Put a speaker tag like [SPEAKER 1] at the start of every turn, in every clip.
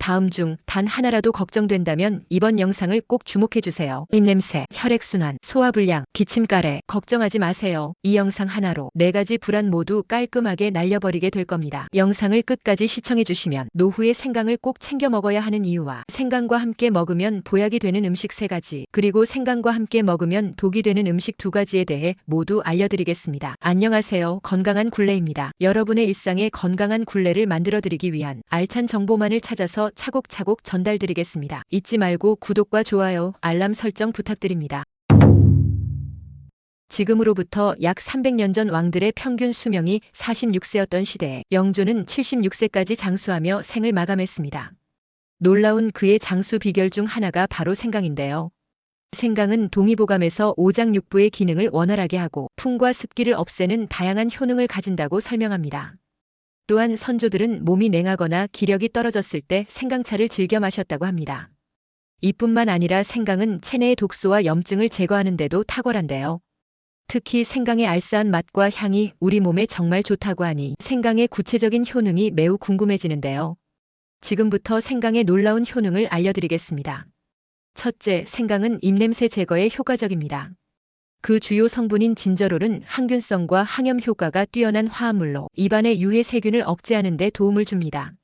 [SPEAKER 1] 다음 중 단 하나라도 걱정된다면 이번 영상을 꼭 주목해주세요. 입냄새, 혈액순환, 소화불량, 기침가래 걱정하지 마세요. 이 영상 하나로 4가지 불안 모두 깔끔하게 날려버리게 될 겁니다. 영상을 끝까지 시청해주시면 노후에 생강을 꼭 챙겨 먹어야 하는 이유와 생강과 함께 먹으면 보약이 되는 음식 3가지, 그리고 생강과 함께 먹으면 독이 되는 음식 2가지에 대해 모두 알려드리겠습니다. 안녕하세요. 건강한 굴레입니다. 여러분의 일상에 건강한 굴레를 만들어드리기 위한 알찬 정보만을 찾아서 차곡차곡 전달드리겠습니다. 잊지 말고 구독과 좋아요, 알람 설정 부탁드립니다. 지금으로부터 약 300년 전 왕들의 평균 수명이 46세였던 시대에 영조는 76세까지 장수하며 생을 마감했습니다. 놀라운 그의 장수 비결 중 하나가 바로 생강인데요. 생강은 동의보감에서 오장육부의 기능을 원활하게 하고 풍과 습기를 없애는 다양한 효능을 가진다고 설명합니다. 또한 선조들은 몸이 냉하거나 기력이 떨어졌을 때 생강차를 즐겨 마셨다고 합니다. 이뿐만 아니라 생강은 체내의 독소와 염증을 제거하는 데도 탁월한데요. 특히 생강의 알싸한 맛과 향이 우리 몸에 정말 좋다고 하니 생강의 구체적인 효능이 매우 궁금해지는데요. 지금부터 생강의 놀라운 효능을 알려드리겠습니다. 첫째, 생강은 입냄새 제거에 효과적입니다. 그 주요 성분인 진저롤은 항균성과 항염 효과가 뛰어난 화합물로 입안의 유해 세균을 억제하는 데 도움을 줍니다.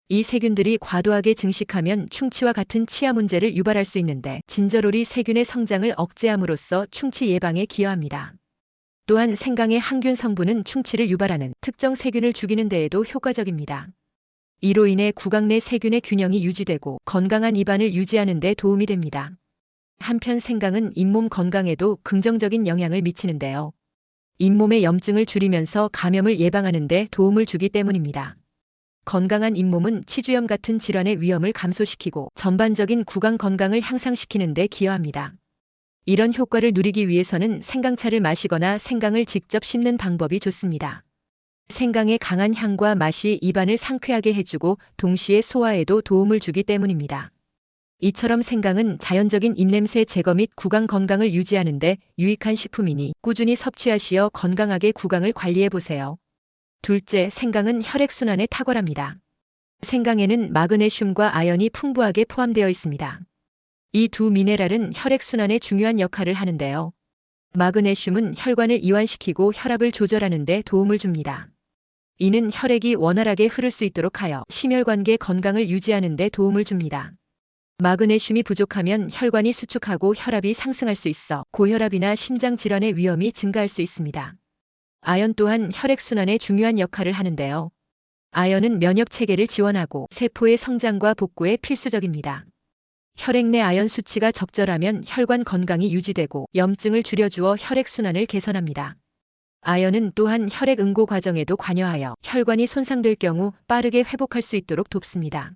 [SPEAKER 1] 이 세균들이 과도하게 증식하면 충치와 같은 치아 문제를 유발할 수 있는데 진저롤이 세균의 성장을 억제함으로써 충치 예방에 기여합니다. 또한 생강의 항균 성분은 충치를 유발하는 특정 세균을 죽이는 데에도 효과적입니다. 이로 인해 구강 내 세균의 균형이 유지되고 건강한 입안을 유지하는 데 도움이 됩니다. 한편 생강은 잇몸 건강에도 긍정적인 영향을 미치는데요. 잇몸의 염증을 줄이면서 감염을 예방하는 데 도움을 주기 때문입니다. 건강한 잇몸은 치주염 같은 질환의 위험을 감소시키고 전반적인 구강 건강을 향상시키는 데 기여합니다. 이런 효과를 누리기 위해서는 생강차를 마시거나 생강을 직접 씹는 방법이 좋습니다. 생강의 강한 향과 맛이 입안을 상쾌하게 해주고 동시에 소화에도 도움을 주기 때문입니다. 이처럼 생강은 자연적인 입냄새 제거 및 구강 건강을 유지하는 데 유익한 식품이니 꾸준히 섭취하시어 건강하게 구강을 관리해보세요. 둘째, 생강은 혈액순환에 탁월합니다. 생강에는 마그네슘과 아연이 풍부하게 포함되어 있습니다. 이 두 미네랄은 혈액순환에 중요한 역할을 하는데요. 마그네슘은 혈관을 이완시키고 혈압을 조절하는 데 도움을 줍니다. 이는 혈액이 원활하게 흐를 수 있도록 하여 심혈관계 건강을 유지하는 데 도움을 줍니다. 마그네슘이 부족하면 혈관이 수축하고 혈압이 상승할 수 있어 고혈압이나 심장질환의 위험이 증가할 수 있습니다. 아연 또한 혈액순환에 중요한 역할을 하는데요. 아연은 면역체계를 지원하고 세포의 성장과 복구에 필수적입니다. 혈액 내 아연 수치가 적절하면 혈관 건강이 유지되고 염증을 줄여주어 혈액순환을 개선합니다. 아연은 또한 혈액 응고 과정에도 관여하여 혈관이 손상될 경우 빠르게 회복할 수 있도록 돕습니다.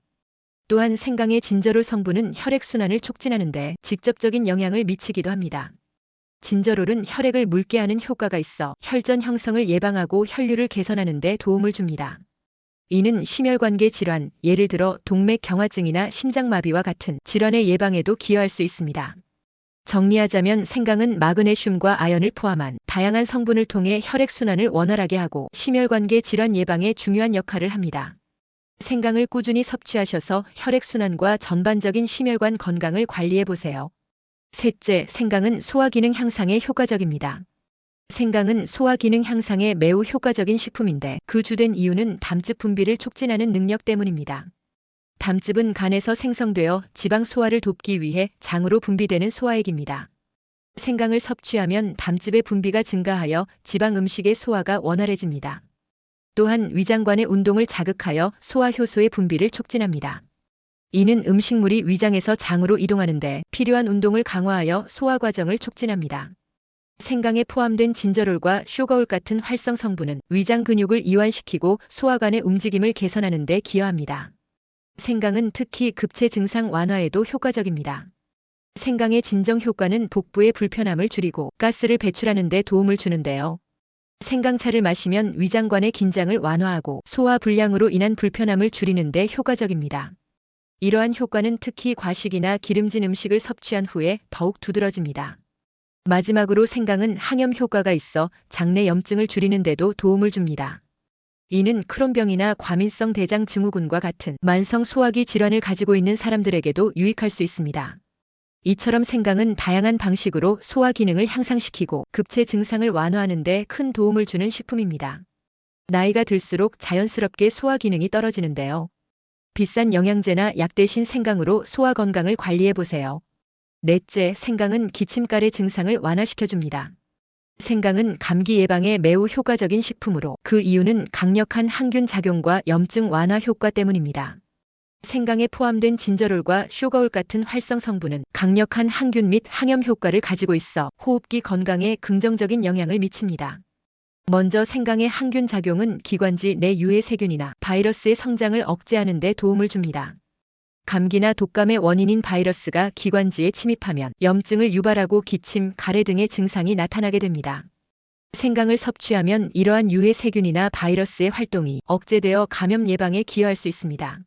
[SPEAKER 1] 또한 생강의 진저롤 성분은 혈액순환을 촉진하는 데 직접적인 영향을 미치기도 합니다. 진저롤은 혈액을 묽게 하는 효과가 있어 혈전 형성을 예방하고 혈류를 개선하는 데 도움을 줍니다. 이는 심혈관계 질환, 예를 들어 동맥경화증이나 심장마비와 같은 질환의 예방에도 기여할 수 있습니다. 정리하자면 생강은 마그네슘과 아연을 포함한 다양한 성분을 통해 혈액순환을 원활하게 하고 심혈관계 질환 예방에 중요한 역할을 합니다. 생강을 꾸준히 섭취하셔서 혈액순환과 전반적인 심혈관 건강을 관리해보세요. 셋째, 생강은 소화기능 향상에 효과적입니다. 생강은 소화기능 향상에 매우 효과적인 식품인데 그 주된 이유는 담즙 분비를 촉진하는 능력 때문입니다. 담즙은 간에서 생성되어 지방 소화를 돕기 위해 장으로 분비되는 소화액입니다. 생강을 섭취하면 담즙의 분비가 증가하여 지방 음식의 소화가 원활해집니다. 또한 위장관의 운동을 자극하여 소화효소의 분비를 촉진합니다. 이는 음식물이 위장에서 장으로 이동하는 데 필요한 운동을 강화하여 소화 과정을 촉진합니다. 생강에 포함된 진저롤과 쇼거울 같은 활성 성분은 위장 근육을 이완시키고 소화관의 움직임을 개선하는 데 기여합니다. 생강은 특히 급체 증상 완화에도 효과적입니다. 생강의 진정 효과는 복부의 불편함을 줄이고 가스를 배출하는 데 도움을 주는데요. 생강차를 마시면 위장관의 긴장을 완화하고 소화 불량으로 인한 불편함을 줄이는 데 효과적입니다. 이러한 효과는 특히 과식이나 기름진 음식을 섭취한 후에 더욱 두드러집니다. 마지막으로 생강은 항염 효과가 있어 장내 염증을 줄이는 데도 도움을 줍니다. 이는 크론병이나 과민성 대장 증후군과 같은 만성 소화기 질환을 가지고 있는 사람들에게도 유익할 수 있습니다. 이처럼 생강은 다양한 방식으로 소화 기능을 향상시키고 급체 증상을 완화하는 데 큰 도움을 주는 식품입니다. 나이가 들수록 자연스럽게 소화 기능이 떨어지는데요. 비싼 영양제나 약 대신 생강으로 소화 건강을 관리해 보세요. 넷째, 생강은 기침가래 증상을 완화시켜줍니다. 생강은 감기 예방에 매우 효과적인 식품으로 그 이유는 강력한 항균 작용과 염증 완화 효과 때문입니다. 생강에 포함된 진저롤과 쇼거울 같은 활성 성분은 강력한 항균 및 항염 효과를 가지고 있어 호흡기 건강에 긍정적인 영향을 미칩니다. 먼저 생강의 항균 작용은 기관지 내 유해 세균이나 바이러스의 성장을 억제하는 데 도움을 줍니다. 감기나 독감의 원인인 바이러스가 기관지에 침입하면 염증을 유발하고 기침, 가래 등의 증상이 나타나게 됩니다. 생강을 섭취하면 이러한 유해 세균이나 바이러스의 활동이 억제되어 감염 예방에 기여할 수 있습니다.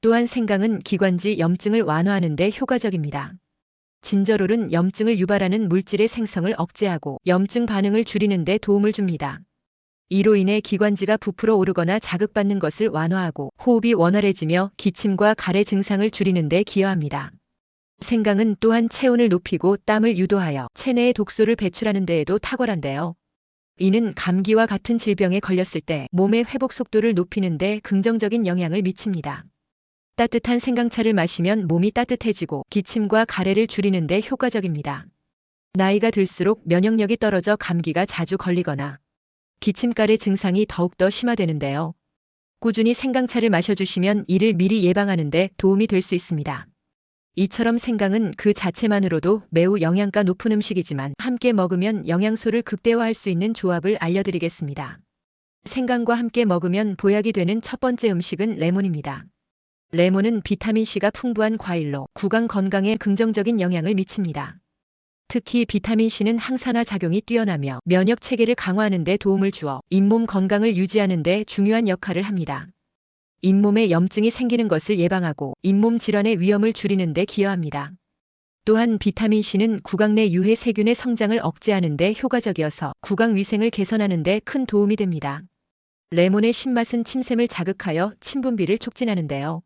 [SPEAKER 1] 또한 생강은 기관지 염증을 완화하는 데 효과적입니다. 진저롤은 염증을 유발하는 물질의 생성을 억제하고 염증 반응을 줄이는 데 도움을 줍니다. 이로 인해 기관지가 부풀어 오르거나 자극받는 것을 완화하고 호흡이 원활해지며 기침과 가래 증상을 줄이는 데 기여합니다. 생강은 또한 체온을 높이고 땀을 유도하여 체내의 독소를 배출하는 데에도 탁월한데요. 이는 감기와 같은 질병에 걸렸을 때 몸의 회복 속도를 높이는 데 긍정적인 영향을 미칩니다. 따뜻한 생강차를 마시면 몸이 따뜻해지고 기침과 가래를 줄이는 데 효과적입니다. 나이가 들수록 면역력이 떨어져 감기가 자주 걸리거나 기침가래 증상이 더욱더 심화되는데요. 꾸준히 생강차를 마셔주시면 이를 미리 예방하는 데 도움이 될 수 있습니다. 이처럼 생강은 그 자체만으로도 매우 영양가 높은 음식이지만 함께 먹으면 영양소를 극대화할 수 있는 조합을 알려드리겠습니다. 생강과 함께 먹으면 보약이 되는 첫 번째 음식은 레몬입니다. 레몬은 비타민C가 풍부한 과일로 구강 건강에 긍정적인 영향을 미칩니다. 특히 비타민C는 항산화 작용이 뛰어나며 면역 체계를 강화하는 데 도움을 주어 잇몸 건강을 유지하는 데 중요한 역할을 합니다. 잇몸에 염증이 생기는 것을 예방하고 잇몸 질환의 위험을 줄이는 데 기여합니다. 또한 비타민C는 구강 내 유해 세균의 성장을 억제하는 데 효과적이어서 구강 위생을 개선하는 데 큰 도움이 됩니다. 레몬의 신맛은 침샘을 자극하여 침 분비를 촉진하는데요.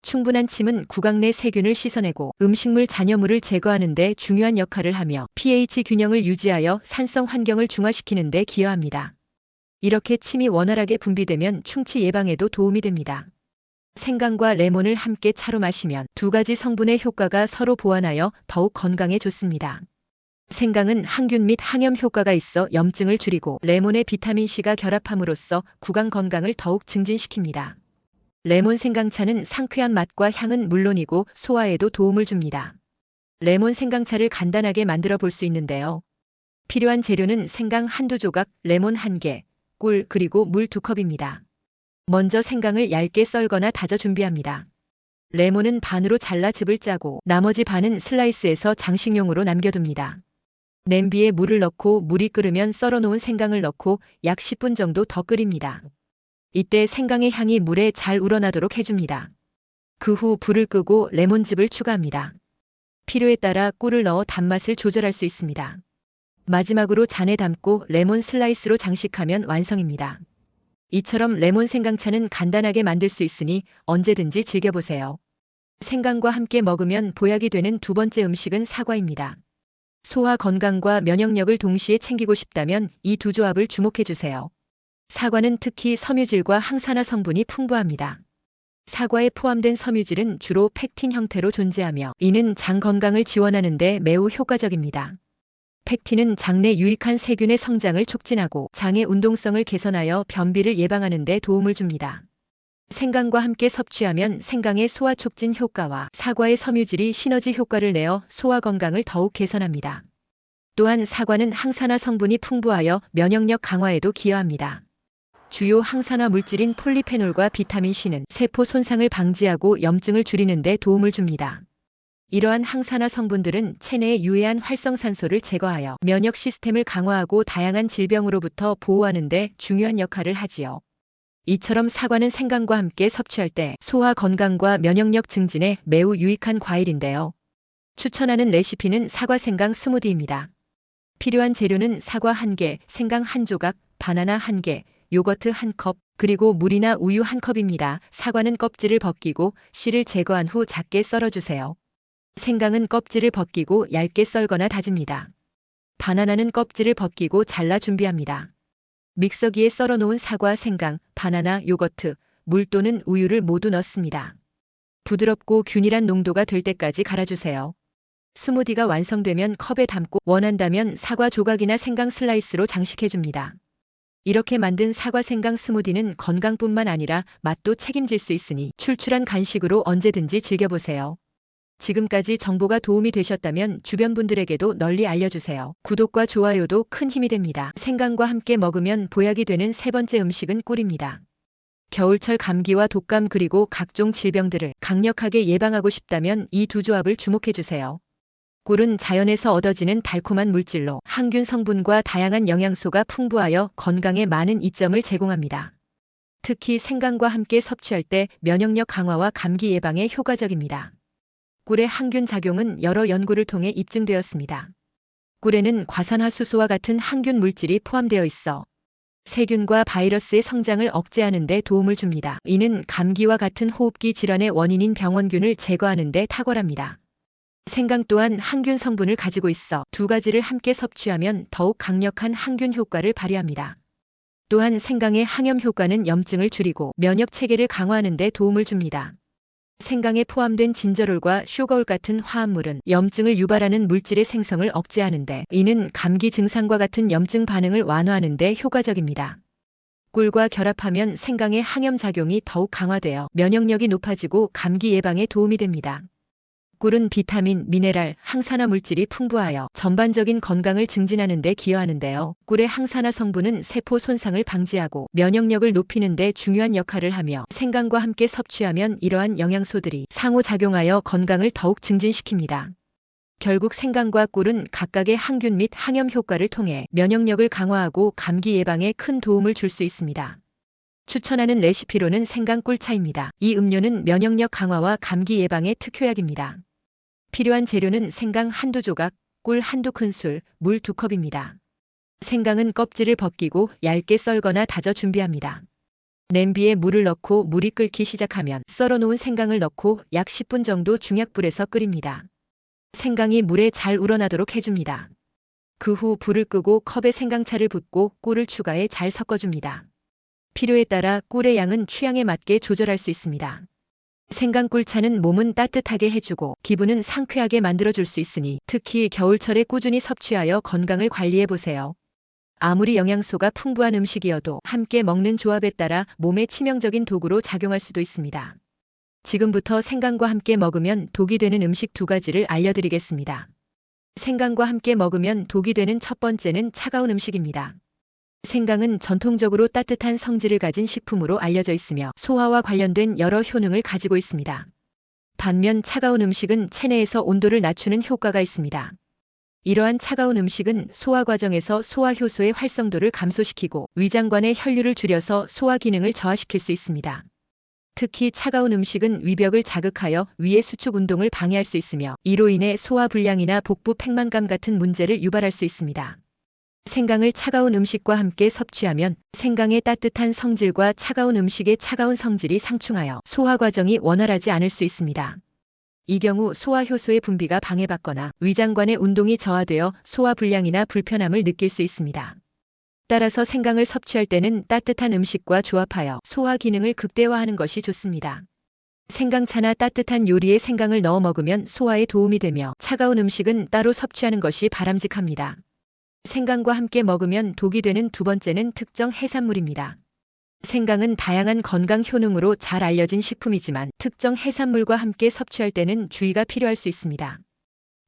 [SPEAKER 1] 충분한 침은 구강 내 세균을 씻어내고 음식물 잔여물을 제거하는 데 중요한 역할을 하며 pH 균형을 유지하여 산성 환경을 중화시키는 데 기여합니다. 이렇게 침이 원활하게 분비되면 충치 예방에도 도움이 됩니다. 생강과 레몬을 함께 차로 마시면 두 가지 성분의 효과가 서로 보완하여 더욱 건강에 좋습니다. 생강은 항균 및 항염 효과가 있어 염증을 줄이고 레몬의 비타민C가 결합함으로써 구강 건강을 더욱 증진시킵니다. 레몬 생강차는 상쾌한 맛과 향은 물론이고 소화에도 도움을 줍니다. 레몬 생강차를 간단하게 만들어 볼 수 있는데요. 필요한 재료는 생강 한두 조각, 레몬 1개, 꿀 그리고 물 2컵입니다. 먼저 생강을 얇게 썰거나 다져 준비합니다. 레몬은 반으로 잘라 즙을 짜고 나머지 반은 슬라이스해서 장식용으로 남겨둡니다. 냄비에 물을 넣고 물이 끓으면 썰어놓은 생강을 넣고 약 10분 정도 더 끓입니다. 이때 생강의 향이 물에 잘 우러나도록 해줍니다. 그 후 불을 끄고 레몬즙을 추가합니다. 필요에 따라 꿀을 넣어 단맛을 조절할 수 있습니다. 마지막으로 잔에 담고 레몬 슬라이스로 장식하면 완성입니다. 이처럼 레몬 생강차는 간단하게 만들 수 있으니 언제든지 즐겨보세요. 생강과 함께 먹으면 보약이 되는 두 번째 음식은 사과입니다. 소화 건강과 면역력을 동시에 챙기고 싶다면 이 두 조합을 주목해주세요. 사과는 특히 섬유질과 항산화 성분이 풍부합니다. 사과에 포함된 섬유질은 주로 팩틴 형태로 존재하며 이는 장 건강을 지원하는 데 매우 효과적입니다. 팩틴은 장내 유익한 세균의 성장을 촉진하고 장의 운동성을 개선하여 변비를 예방하는 데 도움을 줍니다. 생강과 함께 섭취하면 생강의 소화 촉진 효과와 사과의 섬유질이 시너지 효과를 내어 소화 건강을 더욱 개선합니다. 또한 사과는 항산화 성분이 풍부하여 면역력 강화에도 기여합니다. 주요 항산화 물질인 폴리페놀과 비타민C는 세포 손상을 방지하고 염증을 줄이는 데 도움을 줍니다. 이러한 항산화 성분들은 체내의 유해한 활성산소를 제거하여 면역 시스템을 강화하고 다양한 질병으로부터 보호하는 데 중요한 역할을 하지요. 이처럼 사과는 생강과 함께 섭취할 때 소화 건강과 면역력 증진에 매우 유익한 과일인데요. 추천하는 레시피는 사과 생강 스무디입니다. 필요한 재료는 사과 1개, 생강 1조각, 바나나 1개, 요거트 1컵, 그리고 물이나 우유 1컵입니다. 사과는 껍질을 벗기고 씨를 제거한 후 작게 썰어주세요. 생강은 껍질을 벗기고 얇게 썰거나 다집니다. 바나나는 껍질을 벗기고 잘라 준비합니다. 믹서기에 썰어놓은 사과, 생강, 바나나, 요거트, 물 또는 우유를 모두 넣습니다. 부드럽고 균일한 농도가 될 때까지 갈아주세요. 스무디가 완성되면 컵에 담고 원한다면 사과 조각이나 생강 슬라이스로 장식해줍니다. 이렇게 만든 사과 생강 스무디는 건강뿐만 아니라 맛도 책임질 수 있으니 출출한 간식으로 언제든지 즐겨보세요. 지금까지 정보가 도움이 되셨다면 주변 분들에게도 널리 알려주세요. 구독과 좋아요도 큰 힘이 됩니다. 생강과 함께 먹으면 보약이 되는 세 번째 음식은 꿀입니다. 겨울철 감기와 독감 그리고 각종 질병들을 강력하게 예방하고 싶다면 이 두 조합을 주목해주세요. 꿀은 자연에서 얻어지는 달콤한 물질로 항균 성분과 다양한 영양소가 풍부하여 건강에 많은 이점을 제공합니다. 특히 생강과 함께 섭취할 때 면역력 강화와 감기 예방에 효과적입니다. 꿀의 항균 작용은 여러 연구를 통해 입증되었습니다. 꿀에는 과산화수소와 같은 항균 물질이 포함되어 있어 세균과 바이러스의 성장을 억제하는 데 도움을 줍니다. 이는 감기와 같은 호흡기 질환의 원인인 병원균을 제거하는 데 탁월합니다. 생강 또한 항균 성분을 가지고 있어 두 가지를 함께 섭취하면 더욱 강력한 항균 효과를 발휘합니다. 또한 생강의 항염 효과는 염증을 줄이고 면역 체계를 강화하는 데 도움을 줍니다. 생강에 포함된 진저롤과 쇼거울 같은 화합물은 염증을 유발하는 물질의 생성을 억제하는데, 이는 감기 증상과 같은 염증 반응을 완화하는 데 효과적입니다. 꿀과 결합하면 생강의 항염 작용이 더욱 강화되어 면역력이 높아지고 감기 예방에 도움이 됩니다. 꿀은 비타민, 미네랄, 항산화 물질이 풍부하여 전반적인 건강을 증진하는 데 기여하는데요. 꿀의 항산화 성분은 세포 손상을 방지하고 면역력을 높이는 데 중요한 역할을 하며 생강과 함께 섭취하면 이러한 영양소들이 상호작용하여 건강을 더욱 증진시킵니다. 결국 생강과 꿀은 각각의 항균 및 항염 효과를 통해 면역력을 강화하고 감기 예방에 큰 도움을 줄 수 있습니다. 추천하는 레시피로는 생강 꿀차입니다. 이 음료는 면역력 강화와 감기 예방에 특효약입니다. 필요한 재료는 생강 한두 조각, 꿀 한두 큰술, 물 2컵입니다. 생강은 껍질을 벗기고 얇게 썰거나 다져 준비합니다. 냄비에 물을 넣고 물이 끓기 시작하면 썰어놓은 생강을 넣고 약 10분 정도 중약불에서 끓입니다. 생강이 물에 잘 우러나도록 해줍니다. 그 후 불을 끄고 컵에 생강차를 붓고 꿀을 추가해 잘 섞어줍니다. 필요에 따라 꿀의 양은 취향에 맞게 조절할 수 있습니다. 생강꿀차는 몸은 따뜻하게 해주고 기분은 상쾌하게 만들어줄 수 있으니 특히 겨울철에 꾸준히 섭취하여 건강을 관리해보세요. 아무리 영양소가 풍부한 음식이어도 함께 먹는 조합에 따라 몸에 치명적인 독으로 작용할 수도 있습니다. 지금부터 생강과 함께 먹으면 독이 되는 음식 2가지를 알려드리겠습니다. 생강과 함께 먹으면 독이 되는 첫 번째는 차가운 음식입니다. 생강은 전통적으로 따뜻한 성질을 가진 식품으로 알려져 있으며 소화와 관련된 여러 효능을 가지고 있습니다. 반면 차가운 음식은 체내에서 온도를 낮추는 효과가 있습니다. 이러한 차가운 음식은 소화 과정에서 소화 효소의 활성도를 감소시키고 위장관의 혈류를 줄여서 소화 기능을 저하시킬 수 있습니다. 특히 차가운 음식은 위벽을 자극하여 위의 수축 운동을 방해할 수 있으며 이로 인해 소화 불량이나 복부 팽만감 같은 문제를 유발할 수 있습니다. 생강을 차가운 음식과 함께 섭취하면 생강의 따뜻한 성질과 차가운 음식의 차가운 성질이 상충하여 소화 과정이 원활하지 않을 수 있습니다. 이 경우 소화 효소의 분비가 방해받거나 위장관의 운동이 저하되어 소화 불량이나 불편함을 느낄 수 있습니다. 따라서 생강을 섭취할 때는 따뜻한 음식과 조합하여 소화 기능을 극대화하는 것이 좋습니다. 생강차나 따뜻한 요리에 생강을 넣어 먹으면 소화에 도움이 되며 차가운 음식은 따로 섭취하는 것이 바람직합니다. 생강과 함께 먹으면 독이 되는 2번째는 특정 해산물입니다. 생강은 다양한 건강 효능으로 잘 알려진 식품이지만 특정 해산물과 함께 섭취할 때는 주의가 필요할 수 있습니다.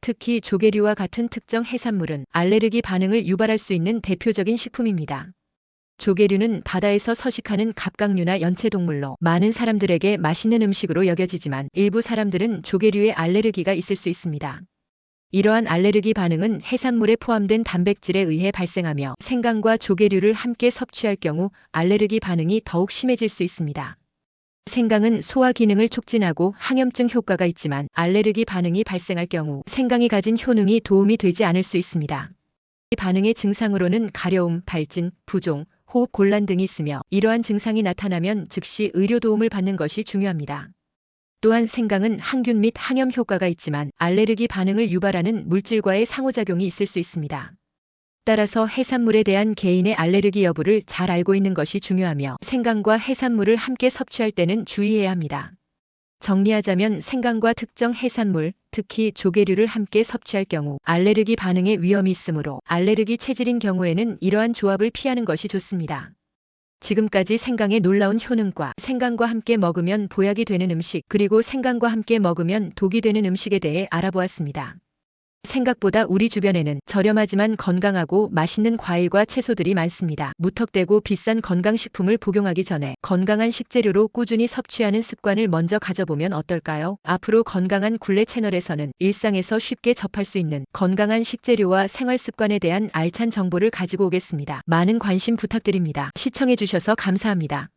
[SPEAKER 1] 특히 조개류와 같은 특정 해산물은 알레르기 반응을 유발할 수 있는 대표적인 식품입니다. 조개류는 바다에서 서식하는 갑각류나 연체동물로 많은 사람들에게 맛있는 음식으로 여겨지지만 일부 사람들은 조개류에 알레르기가 있을 수 있습니다. 이러한 알레르기 반응은 해산물에 포함된 단백질에 의해 발생하며 생강과 조개류를 함께 섭취할 경우 알레르기 반응이 더욱 심해질 수 있습니다. 생강은 소화 기능을 촉진하고 항염증 효과가 있지만 알레르기 반응이 발생할 경우 생강이 가진 효능이 도움이 되지 않을 수 있습니다. 이 반응의 증상으로는 가려움, 발진, 부종, 호흡 곤란 등이 있으며 이러한 증상이 나타나면 즉시 의료 도움을 받는 것이 중요합니다. 또한 생강은 항균 및 항염 효과가 있지만 알레르기 반응을 유발하는 물질과의 상호작용이 있을 수 있습니다. 따라서 해산물에 대한 개인의 알레르기 여부를 잘 알고 있는 것이 중요하며 생강과 해산물을 함께 섭취할 때는 주의해야 합니다. 정리하자면 생강과 특정 해산물, 특히 조개류를 함께 섭취할 경우 알레르기 반응의 위험이 있으므로 알레르기 체질인 경우에는 이러한 조합을 피하는 것이 좋습니다. 지금까지 생강의 놀라운 효능과 생강과 함께 먹으면 보약이 되는 음식 그리고 생강과 함께 먹으면 독이 되는 음식에 대해 알아보았습니다. 생각보다 우리 주변에는 저렴하지만 건강하고 맛있는 과일과 채소들이 많습니다. 무턱대고 비싼 건강식품을 복용하기 전에 건강한 식재료로 꾸준히 섭취하는 습관을 먼저 가져보면 어떨까요? 앞으로 건강한 굴레 채널에서는 일상에서 쉽게 접할 수 있는 건강한 식재료와 생활 습관에 대한 알찬 정보를 가지고 오겠습니다. 많은 관심 부탁드립니다. 시청해주셔서 감사합니다.